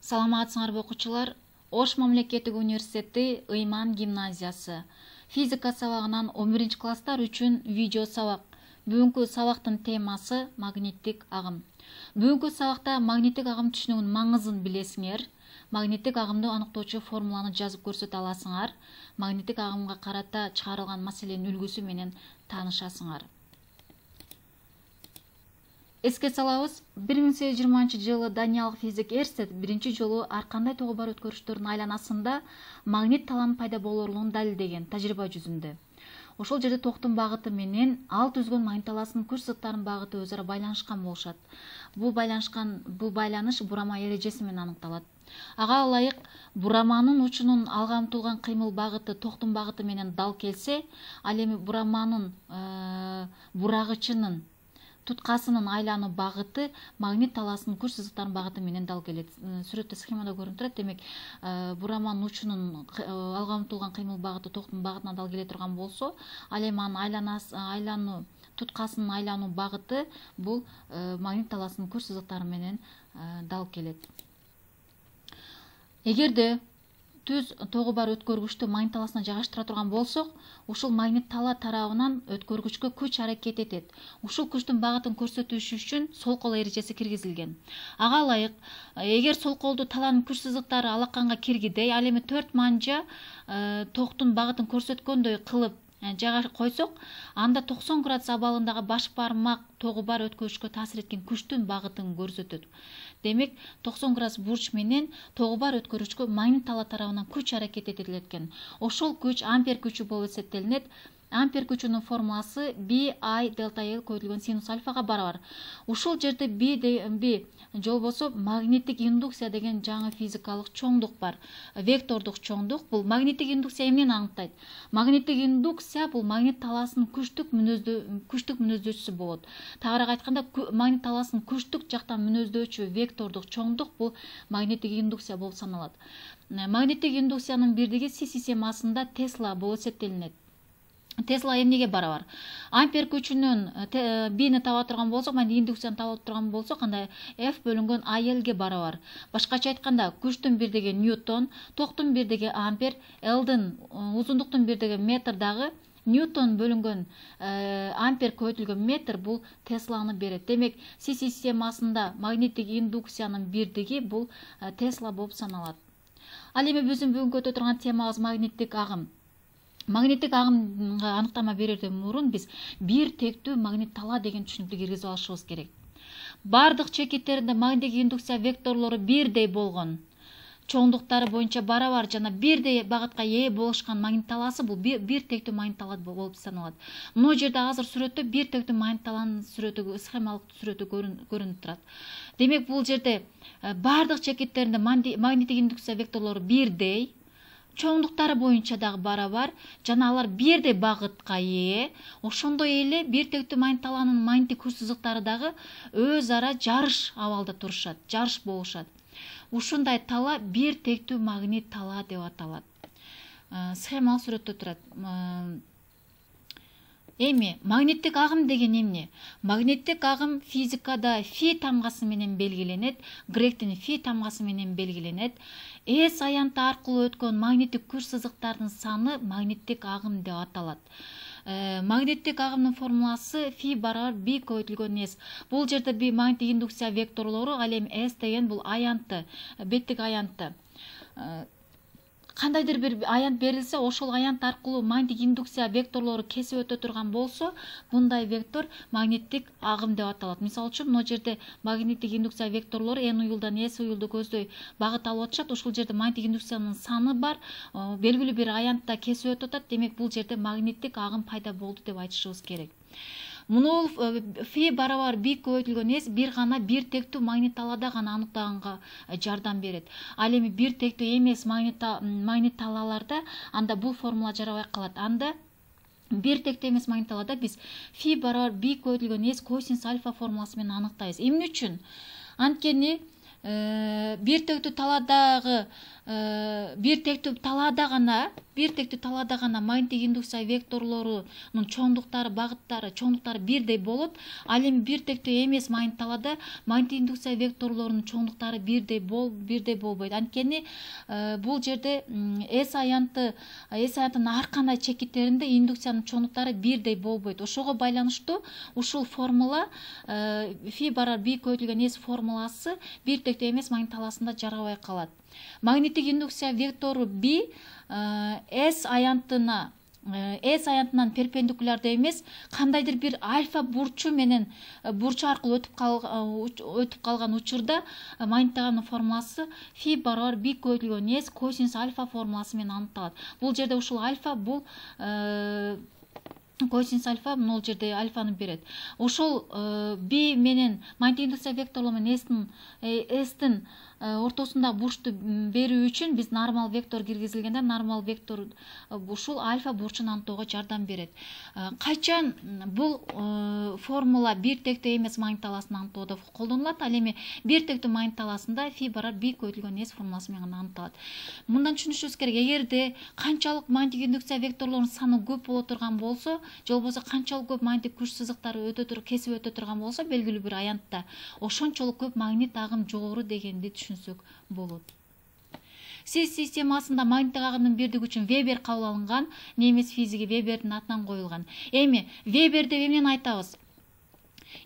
Саламатсыңарбы окуучулар? Ош мамлекеттик университети Ыйман гимназиясы. Физика сабагынан 11 класстар үчүн видео сабак. Бүгүнкү сабактын темасы магниттик агым. Бүгүнкү сабакта магниттик агым түшүнүүнүн маңызын билесиңер. Магниттик агымды аныктоочу формуланы жазып көрсөтө аласыңар. Магниттик агымга карата чыгарылган маселенин үлгүсү менен таанышасыңар. Эске салабыз, 1820 жылы даниялык физик Эрстед биринчи жолу ар кандай тогу бар өткөрүчтөрдүн айланасында магнит таланын пайда болорлугун далилдеген тажрыйба жүзүндө. Ошол жерде токтун багыты менен ал түзгөн магнит талаасынын күч сызыктарынын багыты өзара байланышкан болушат. Бул байланыш бурама эрежеси менен аныкталат. Ага ылайык бураманын учунун алга умтулган кыймыл багыты токтун багыты менен дал келсе, ал эми бураманын бурагычынын туткасынын айлануу багыты магнит талаасынын күч сызыктарынын багыты менен дал келет. Сүрөттө схемада көрүнүп турат. Демек, бураманын учунун алга умтулган кыймыл багыты токтун багытына дал келе турган болсо, ал эми анын айлануу туткасынын айлануу багыты бул магнит талаасынын күч сызыктары менен дал келет. Эгерде түз тогу бар өткөргүчтү магнит талаасына жайгаштыра турган болсок, ушул магнит тала тарабынан өткөргүчкө күч аракет этет. Ушул күчтүн багытын көрсөтүш үчүн сол кол эрежеси киргизилген. Ага ылайык, эгер сол колду таланын күч сызыктары алаканга киргидей, ал эми 4 манжа токтун багытын көрсөткөндөй кылып жайга койсок, анда 90 градус абалындагы баш бармак тогу бар өткөрүчкө таасир эткен күчтүн багытын көрсөтөт. Демек, 90 градус бурч менен тогу бар өткөрүчкө магнит тала тарабынан күч аракет этилет экен. Ошол күч ампер күчү болуп эсептелинет. Ампер күчүнүн формуласы B/I delta L көйдүлгөн синус альфага барабар. Ушул жерде B жол болсо магниттик индукция деген жаңы физикалык чоңдук бар. Вектордук чоңдук. Бул магниттик индукция эмнени аныктайт? Магниттик индукция бул магнит талаасынын күчтүк мүнөздөчүсү болот. Тагыраак айтканда, магнит талаасынын күчтүк жактан мүнөздөчү вектордук чоңдук бул магниттик индукция болуп саналат. Магниттик индукциянын бирдиги Си системасында Тесла болуп эсептелинет. Тесла эмнеге барабар? Ампер күчүнүн Б'ни таба турган болсок, магниттик индукцияны таба турган болсок, анда F бөлүнгөн ILге барабар. Башкача айтканда, күчтүн бирдиги Ньютон, токтун бирдиги ампер, Lдын узундуктун бирдиги метр дагы Ньютон бөлүнгөн ампер көбөйтүлгөн метр бул Тесланы берет. Демек, Си системасында магниттик индукциянын бирдиги бул Тесла болуп саналат. Ал эми биздин бүгүнкү өтө турган темабыз магниттик агым. Магниттик агымга аныктама берерден мурун биз бир тектүү магнит тала деген түшүнүктү киргизип алышыбыз керек. Бардык чекиттеринде магниттик индукция векторлору бирдей болгон, чоңдуктары боюнча барабар жана бирдей багытка ээ болушкан магнит талаасы бул бир тектүү магнит тала болуп саналат. Мына жерде азыр сүрөттө бир тектүү магнит таланын сүрөтү, схемалык сүрөтү көрүнүп турат. Демек, бул жерде бардык чекиттеринде магниттик индукция векторлору бирдей, чоңдуктары боюнча дагы барабар жана алар бирдей багытка ээ. Ошондой эле бир тектүү магнит талаанын магниттик күч сызыктары дагы өз ара жарыш абалда турушат, жарыш болушат. Ушундай тала бир тектүү магнит тала деп аталат. Схемалык сүрөттө турат. Эми магниттик агым деген эмне? Магниттик агым физикада фи тамгасы менен белгиленет, грек тилинде фи тамгасы менен белгиленет. С аянты аркылуу өткөн магниттик күч сызыктардын саны магниттик агым деп аталат. Магниттик агымдын формуласы фи барабар B көбөйтүлгөн S. Бул жерде B магниттик индукция векторлору, ал эми S деген бул аянты, беттик аянты. Кандайдыр бир аянт берилсе, ошол аянт аркылуу магниттик индукция векторлору кесип өтө турган болсо, мындай вектор магниттик агым деп аталат. Мисалы үчүн, мына жерде магниттик индукция векторлору N уюлдан S уюлду көздөй багыт алып атышат. Ушул жерде магниттик индукциянын саны бар, белгилүү бир аянтта кесип өтүп атат. Демек, бул жерде магниттик агым пайда болду деп айтышыбыз керек. Муну фи барабар B көбөйтүлгөн S бир тектүү магнит талаада гана аныктаганга жардам берет. Ал эми бир тектүү эмес магнит талаларда анда бул формула жарабай калат. Анда бир тектүү эмес магнит талаада биз фи барабар B көбөйтүлгөн S косинус альфа формуласы менен аныктайбыз. Эмне үчүн? Анткени бир тектүү таладагы бир тектүү талаада гана магниттик индукция векторлорунун чоңдуктары, багыттары, чоңдуктары бирдей болот. Ал эми бир тектүү эмес магнит талаада магниттик индукция векторлорунун чоңдуктары бирдей болбойт. Анткени бул жерде S аянтынын ар кандай чекиттеринде индукциянын чоңдуктары бирдей болбойт. Ошого байланыштуу ушул формула фи барар b көбөйтүлгөн S формуласы бир тектүү эмес магнит талаасында жарабай калат. Магниттик индукция вектору B S аянтынан перпендикулярда эмес, кандайдыр бир альфа бурчу аркылуу өтүп калган учурда магнит таганын формуласы фи барабар b көбөйтүлгөн S косинус альфа формуласы менен аныкталат. Бул жерде ушул альфа бул косинус альфа бул жерде альфаны берет. Ошол b менен магниттик индукция вектору менен S-тин ортосунда бурчту берүү үчүн биз нормал вектор киргизилгенде нормал вектор ушул альфа бурчун аныктоого жардам берет. Качан бул формула бир тектүү эмес магнит талаасын аныктоодо колдонулат? Ал эми бир тектүү магнит талаасында фи барар b көбөйтүлгөн S формуласы менен аныкталат. Мындан түшүнүшүбүз керек, эгерде канчалык магниттик индукция векторлорунун саны көп боло турган болсо, же болбосо канчалык көп магниттик күч сызыктары кесип өтө турган болсо белгилүү бир аянтта, ошончолук көп магнит агым жогору дегенди түшүнсөк болот. Сиз системасында магниттик агымдын бирдик үчүн Вебер кабыл алынган, немис физиги Вебердин атынан коюлган. Эми Вебер деп эмнени айтабыз?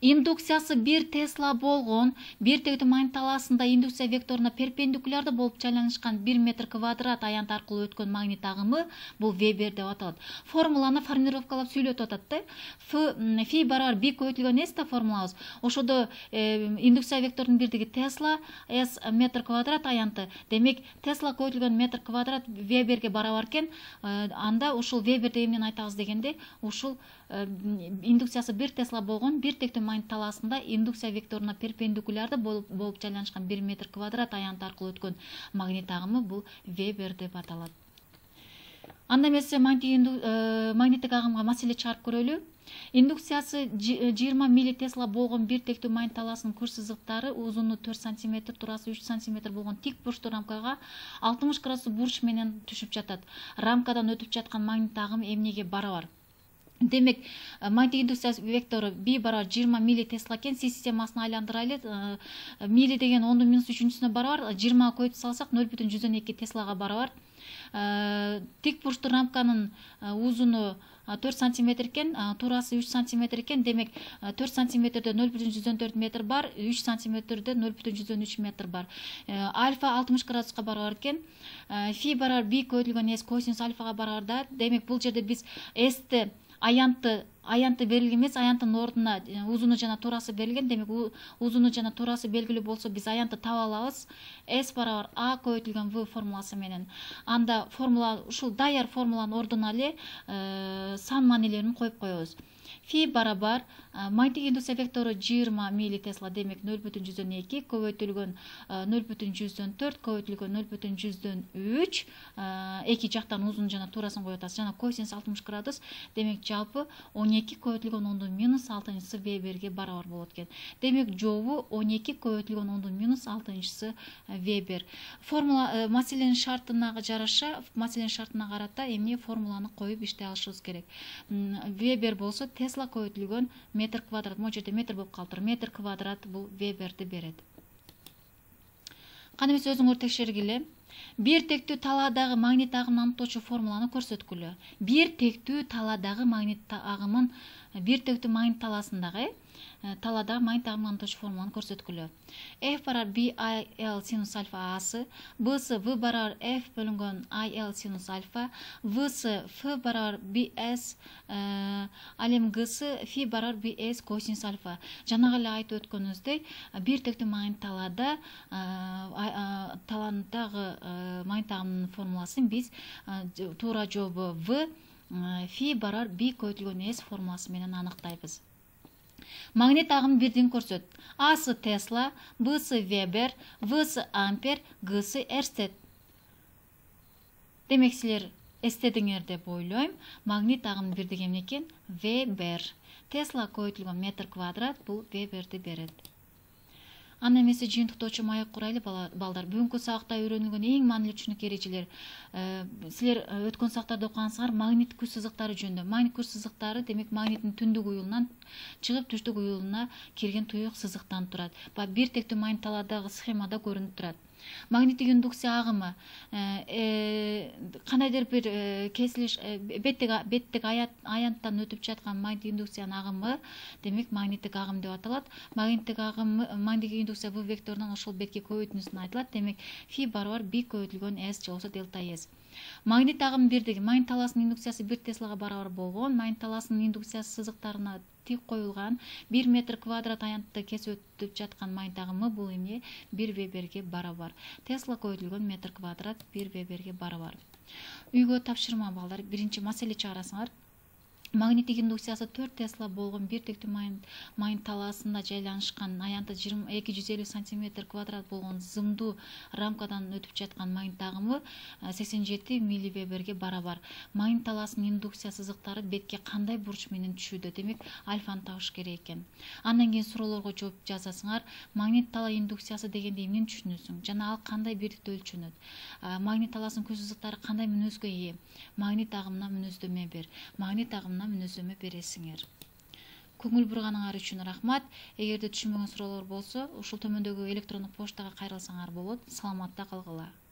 Индукциясы 1 Тесла болгон бир тектүү магнит талаасында индукция векторуна перпендикулярда болуп жайланышкан 1 метр квадрат аянт аркылуу өткөн магнит агымы бул Вебер деп аталат. Формуланы формулировкалап сүйлөтүп атат да. Фи барабар b көбөйтүлгөн S да формулабыз. Ошодо индукция векторунун бирдиги Тесла, S метр квадрат аянты. Демек Тесла көбөйтүлгөн метр квадрат Веберге барабар экен. Анда ушул Вебер деп эмнени айтабыз дегенде, ушул индукциясы 1 Тесла болгон бир тектүү магнит талаасында индукция векторуна перпендикулярда болуп жайланышкан 1 метр квадрат аянт аркылуу өткөн магнит агымы бул Вебер деп аталат. Анда эмесе магниттик агымга маселе чыгарып көрөлү. Индукциясы 20 милли Тесла болгон бир тектүү магнит талаасынын күч сызыктары узуну 4 см, турасы 3 см болгон тик бурчтуу рамкага 60 градус бурч менен түшүп жатат. Рамкадан өтүп жаткан магнит агым эмнеге барабар? Демек, магниттик индукция вектору b барабар 20 милли Тесла экен, системасын айландырайлы. Милли деген 10⁻³ барабар, 20 көйүп салсак 0,2 Теслага барабар. Тик бурчтуу рамканын узуну 4 см экен, турасы 3 см экен. Демек 4 см 0,4 метр бар, 3 см 0,3 метр бар. Альфа 60 градуска барабар экен. Фи барабар b көбөйтүлгөн S косинус альфага барабар да. Демек бул жерде биз S-ти аянты берилген эмес, аянтын ордуна узуну жана турасы берилген. Демек узуну жана турасы белгилүү болсо биз аянтты таба алабыз. S барабар A көбөйтүлгөн V формуласы менен. Анда формула ушул даяр формуланын ордуна эле сан маанилерин коюп коебуз. Фи барабар магниттик индукция вектору 20 милли Тесла, демек 0,2 көбөйтүлгөн 0,4 көбөйтүлгөн 0,3, эки жактан узун жана турасын коюп атасыз, жана косинус 60 градус, демек жалпы 12 көбөйтүлгөн 10⁻6 Веберге барабар болот экен. Демек жообу 12 көбөйтүлгөн 10⁻6 Вебер. Формула маселенин шартына жараша, маселенин шартына карата эмне формуланы коюп иштей алышыбыз керек. Вебер болсо Тесла көбөйтүлгөн метр квадрат, могу жерде метр болуп калыптыр. Метр квадрат бул Веберди берет. Кандай эмес өзүңөр текшергиле. Бир тектүү талаадагы магнит агымын аныктоочу формуланы көрсөткүлө. Бир тектүү талаадагы магнит агымын бир тектүү магнит талаасындагы таладагы магнит агымын аныктоочу формуланы көрсөткүлө. F барабар b IL синус альфа A'сы, B'сы V барабар F бөлүнгөн IL синус альфа, V'сы F барабар BS, ал эми G'сы фи барабар BS косинус альфа. Жанагы эле айтып өткөнүбүздөй, бир тектүү магнит талаада талаадагы магнит агымынын формуласын биз туура жообу V фи барабар b көбөйтүлгөн S формуласы менен аныктайбыз. Магнит агымын бирден көрсөт. A'сы Тесла, B'сы Вебер, V'сы Ампер, G'сы Эрстед. Демек силер эстедиңер деп ойлойм. Магнит агымын бирдиги эмне экен? Вебер. Тесла көбөйтүлгөн метр квадрат бул Веберди берет. Аны эмесе жыйынтыктоочу маек курайлы балдар. Бүгүнкү сабакта үйрөнүлгөн эң маанилүү түшүнүк эрежелер. Силер өткөн сабактарда окугансыңар магнит күч сызыктары жөнүндө. Магнит күч сызыктары демек магниттин түндүк уюлунан чыгып түштүк уюлуна кирген туюк сызыктан турат. Бир тектүү магнит таладагы схемада көрүнүп турат. Магниттик индукция агымы кандайдыр бир кесилиш беттик аянттан өтүп жаткан магниттик индукциянын агымы демек магниттик агым деп аталат. Магниттик агым, магниттик индукция бул векторунан ошол бетке көбөйтүүнүсүн айтылат. Демек фи барабар бир көбөйтүлгөн s же болбосо дельта s. Магнит агым бирдиги магнит талаасынын индукциясы 1 теслага барабар болгон. Магнит талаасынын индукциясы сызыктарына тик коюлган 1 метр квадрат аянтты кесип өтүп жаткан магнит агымы бул эмне 1 веберге барабар. Тесла көбөйтүлгөн метр квадрат 1 веберге барабар. Үйгө тапшырма балдар. Биринчи маселе чыгарасыңар. Магниттик индукциясы 4 тесла болгон бир тектүү магнит талаасында жайланышкан аянты 250 см квадрат болгон зымдуу рамкадан өтүп жаткан магнит агымы 87 милливеберге барабар. Магнит талаасынын индукция сызыктары бетке кандай бурч менен түшүүдө? Демек альфаны табыш керек экен. Андан кийин суроолорго жооп жазасыңар. Магнит тала индукциясы дегенде эмнени түшүнөсүң? Жана ал кандай биrdикте өлчөнөт? Магнит талаасынын күч сызыктары кандай мүнөзгө ээ? Магнит агымына мүнөздөмө бер. Магнит агымына мүнөздөмө бересиңер. Көңүл бурганыңар үчүн рахмат. Эгерде түшүнбөгөн суроолор болсо, ушул төмөндөгү электрондук почтага кайрылсаңар болот. Саламатта калгыла.